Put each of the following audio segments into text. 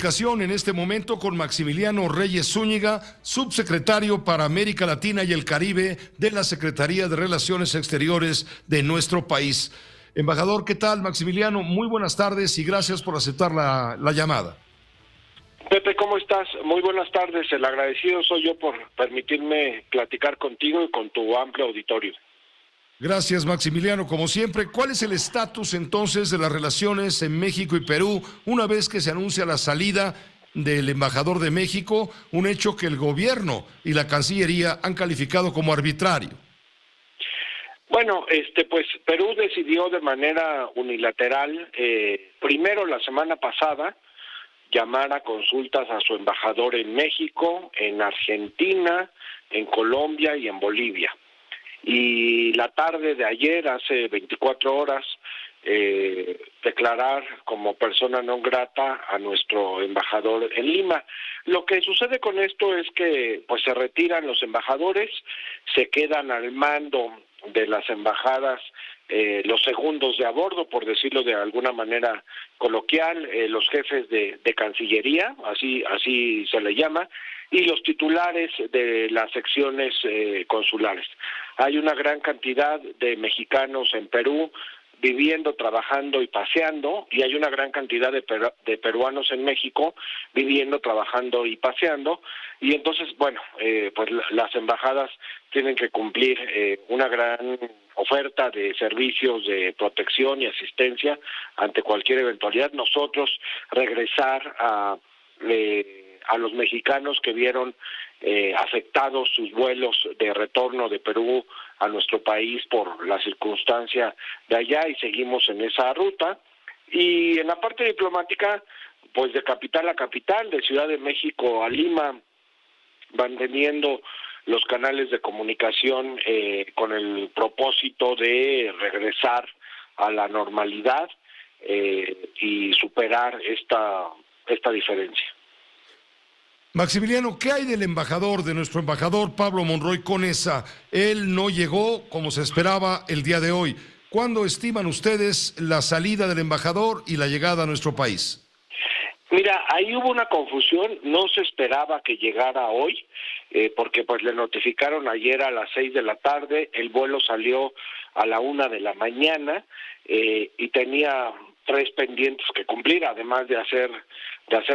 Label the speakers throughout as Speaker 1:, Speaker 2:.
Speaker 1: comunicación en este momento con Maximiliano Reyes Zúñiga, subsecretario para América Latina y el Caribe de la Secretaría de Relaciones Exteriores de nuestro país. Embajador, ¿qué tal, Maximiliano? Muy buenas tardes y gracias por aceptar la llamada.
Speaker 2: Pepe, ¿cómo estás? Muy buenas tardes. El agradecido soy yo por permitirme platicar contigo y con tu amplio auditorio.
Speaker 1: Gracias, Maximiliano. Como siempre, ¿cuál es el estatus entonces de las relaciones en México y Perú una vez que se anuncia la salida del embajador de México, un hecho que el gobierno y la Cancillería han calificado como arbitrario?
Speaker 2: Bueno, pues Perú decidió de manera unilateral, primero la semana pasada, llamar a consultas a su embajador en México, en Argentina, en Colombia y en Bolivia. Y la tarde de ayer, hace 24 horas, declarar como persona non grata a nuestro embajador en Lima. Lo que sucede con esto es que pues se retiran los embajadores, se quedan al mando de las embajadas los segundos de a bordo, por decirlo de alguna manera coloquial, los jefes de Cancillería, así se le llama, y los titulares de las secciones consulares. Hay una gran cantidad de mexicanos en Perú viviendo, trabajando y paseando, y hay una gran cantidad de peruanos en México viviendo, trabajando y paseando, y entonces, bueno, pues las embajadas tienen que cumplir una gran oferta de servicios de protección y asistencia ante cualquier eventualidad. Nosotros regresar a los mexicanos que vieron afectados sus vuelos de retorno de Perú a nuestro país por la circunstancia de allá, y seguimos en esa ruta. Y en la parte diplomática, pues de capital a capital, de Ciudad de México a Lima, manteniendo los canales de comunicación con el propósito de regresar a la normalidad y superar esta diferencia.
Speaker 1: Maximiliano, ¿qué hay del embajador, de nuestro embajador Pablo Monroy Conesa? Él no llegó como se esperaba el día de hoy. ¿Cuándo estiman ustedes la salida del embajador y la llegada a nuestro país?
Speaker 2: Mira, ahí hubo una confusión, no se esperaba que llegara hoy, porque pues le notificaron ayer a las 6 de la tarde, el vuelo salió a la 1 de la mañana y tenía 3 pendientes que cumplir, además de hacer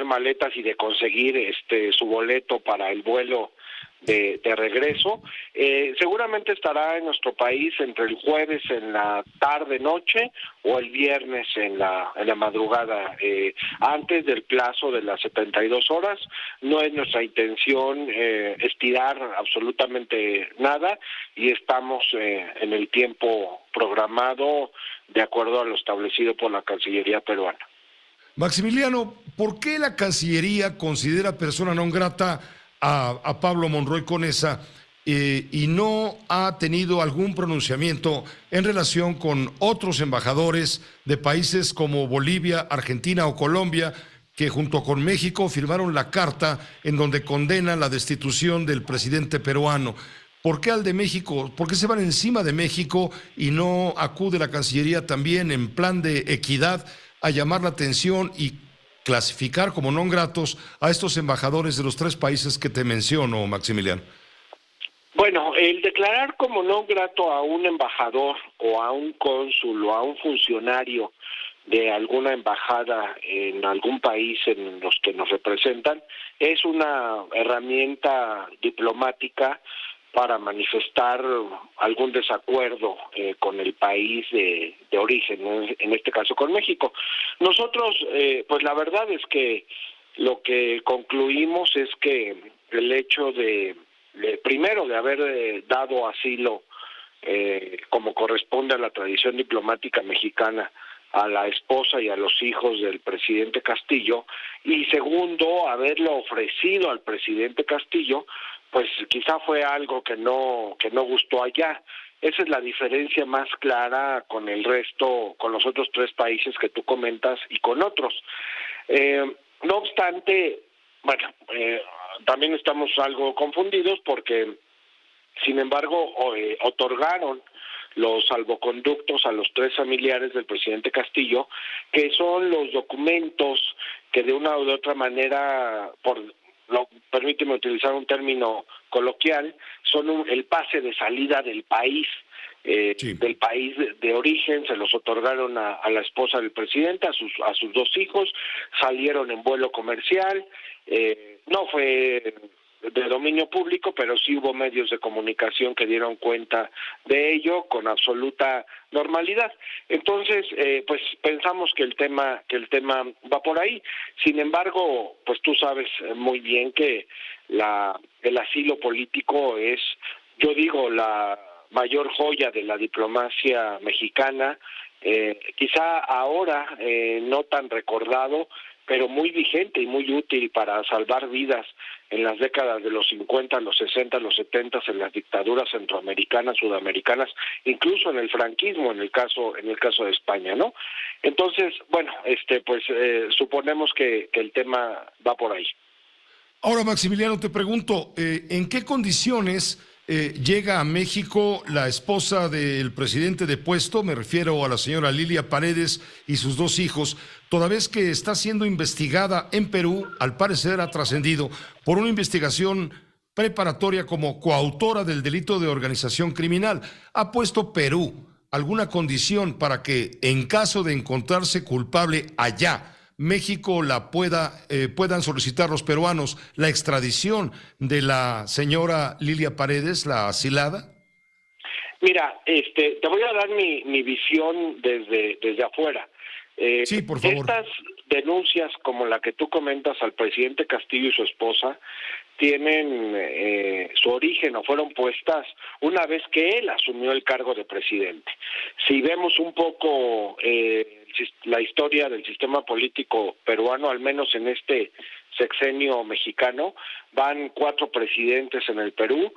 Speaker 2: maletas y de conseguir su boleto para el vuelo de regreso. Seguramente estará en nuestro país entre el jueves en la tarde-noche o el viernes en la madrugada, antes del plazo de las 72 horas. No es nuestra intención estirar absolutamente nada y estamos en el tiempo programado de acuerdo a lo establecido por la Cancillería peruana.
Speaker 1: Maximiliano, ¿por qué la Cancillería considera persona non grata a Pablo Monroy Conesa y no ha tenido algún pronunciamiento en relación con otros embajadores de países como Bolivia, Argentina o Colombia, que junto con México firmaron la carta en donde condenan la destitución del presidente peruano? ¿Por qué al de México? ¿Por qué se van encima de México y no acude la Cancillería también en plan de equidad a llamar la atención y clasificar como non gratos a estos embajadores de los 3 países que te menciono, Maximiliano?
Speaker 2: Bueno, el declarar como non grato a un embajador o a un cónsul o a un funcionario de alguna embajada en algún país en los que nos representan es una herramienta diplomática para manifestar algún desacuerdo con el país de origen, en este caso con México. Nosotros, pues la verdad es que lo que concluimos es que el hecho primero de haber dado asilo como corresponde a la tradición diplomática mexicana a la esposa y a los hijos del presidente Castillo, y segundo, haberlo ofrecido al presidente Castillo, pues quizá fue algo que no gustó allá. Esa es la diferencia más clara con el resto, con los otros 3 países que tú comentas y con otros. No obstante, bueno, también estamos algo confundidos porque, sin embargo, otorgaron los salvoconductos a los 3 familiares del presidente Castillo, que son los documentos que de una u de otra manera, permíteme utilizar un término coloquial, son el pase de salida del país.
Speaker 1: Sí.
Speaker 2: Del país de origen, se los otorgaron a la esposa del presidente, a sus dos hijos, salieron en vuelo comercial, no fue de dominio público, pero sí hubo medios de comunicación que dieron cuenta de ello con absoluta normalidad. Entonces, pues pensamos que el tema va por ahí. Sin embargo, pues tú sabes muy bien que el asilo político es, yo digo, la mayor joya de la diplomacia mexicana, quizá ahora no tan recordado, pero muy vigente y muy útil para salvar vidas en las décadas de los 50, los 60, los 70, en las dictaduras centroamericanas, sudamericanas, incluso en el franquismo, en el caso de España, ¿no? Entonces, bueno, pues suponemos que el tema va por ahí.
Speaker 1: Ahora, Maximiliano, te pregunto, ¿en qué condiciones llega a México la esposa del presidente depuesto? Me refiero a la señora Lilia Paredes y sus dos hijos, toda vez que está siendo investigada en Perú, al parecer ha trascendido por una investigación preparatoria como coautora del delito de organización criminal. ¿Ha puesto Perú alguna condición para que, en caso de encontrarse culpable allá, México puedan solicitar los peruanos la extradición de la señora Lilia Paredes, la asilada?
Speaker 2: Mira, te voy a dar mi visión desde afuera.
Speaker 1: Sí, por favor.
Speaker 2: Estas denuncias como la que tú comentas al presidente Castillo y su esposa tienen su origen o fueron puestas una vez que él asumió el cargo de presidente. Si vemos un poco la historia del sistema político peruano, al menos en este sexenio mexicano, van 4 presidentes en el Perú,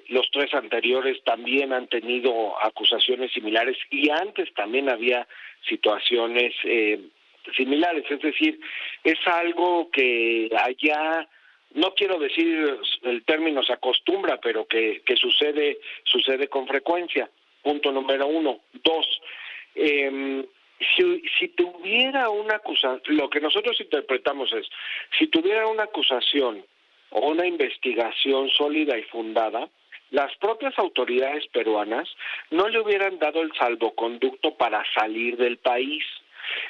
Speaker 2: los 3 anteriores también han tenido acusaciones similares y antes también había situaciones similares, es decir, es algo que allá, no quiero decir el término se acostumbra, pero que sucede con frecuencia. Punto número 1. 2, si tuviera una acusación, lo que nosotros interpretamos es, si tuviera una acusación o una investigación sólida y fundada, las propias autoridades peruanas no le hubieran dado el salvoconducto para salir del país.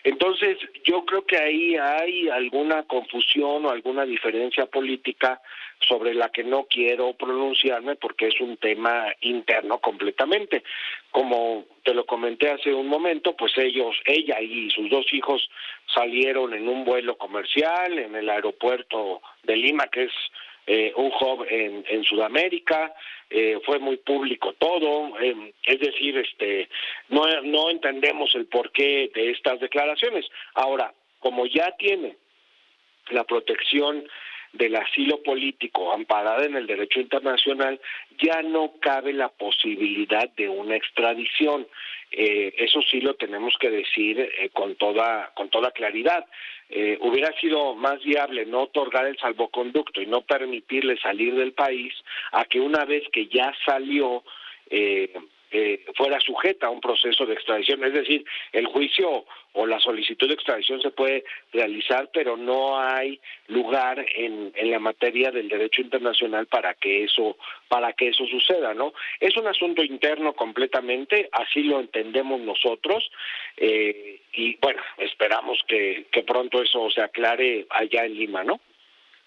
Speaker 2: Entonces, yo creo que ahí hay alguna confusión o alguna diferencia política sobre la que no quiero pronunciarme porque es un tema interno completamente. Como te lo comenté hace un momento, pues ella y sus 2 hijos salieron en un vuelo comercial en el aeropuerto de Lima, que es un hub en Sudamérica, fue muy público todo, es decir, no entendemos el porqué de estas declaraciones. Ahora, como ya tiene la protección del asilo político amparada en el derecho internacional, ya no cabe la posibilidad de una extradición. Eso sí lo tenemos que decir con toda claridad. Hubiera sido más viable no otorgar el salvoconducto y no permitirle salir del país a que una vez que ya salió fuera sujeta a un proceso de extradición. Es decir, el juicio o la solicitud de extradición se puede realizar, pero no hay lugar en la materia del derecho internacional para que eso suceda, ¿no? Es un asunto interno completamente, así lo entendemos nosotros, y bueno, esperamos que pronto eso se aclare allá en Lima, ¿no?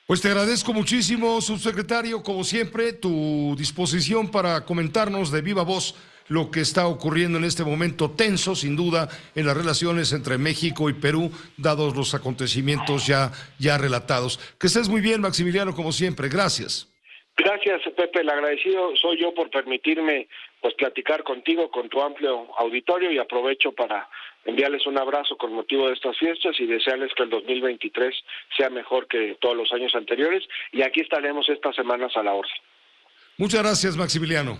Speaker 1: Pues te agradezco muchísimo, subsecretario, como siempre, tu disposición para comentarnos de viva voz lo que está ocurriendo en este momento tenso, sin duda, en las relaciones entre México y Perú, dados los acontecimientos ya relatados. Que estés muy bien, Maximiliano, como siempre. Gracias.
Speaker 2: Gracias, Pepe. El agradecido soy yo por permitirme pues platicar contigo, con tu amplio auditorio, y aprovecho para enviarles un abrazo con motivo de estas fiestas y desearles que el 2023 sea mejor que todos los años anteriores, y aquí estaremos estas semanas a la orden.
Speaker 1: Muchas gracias, Maximiliano.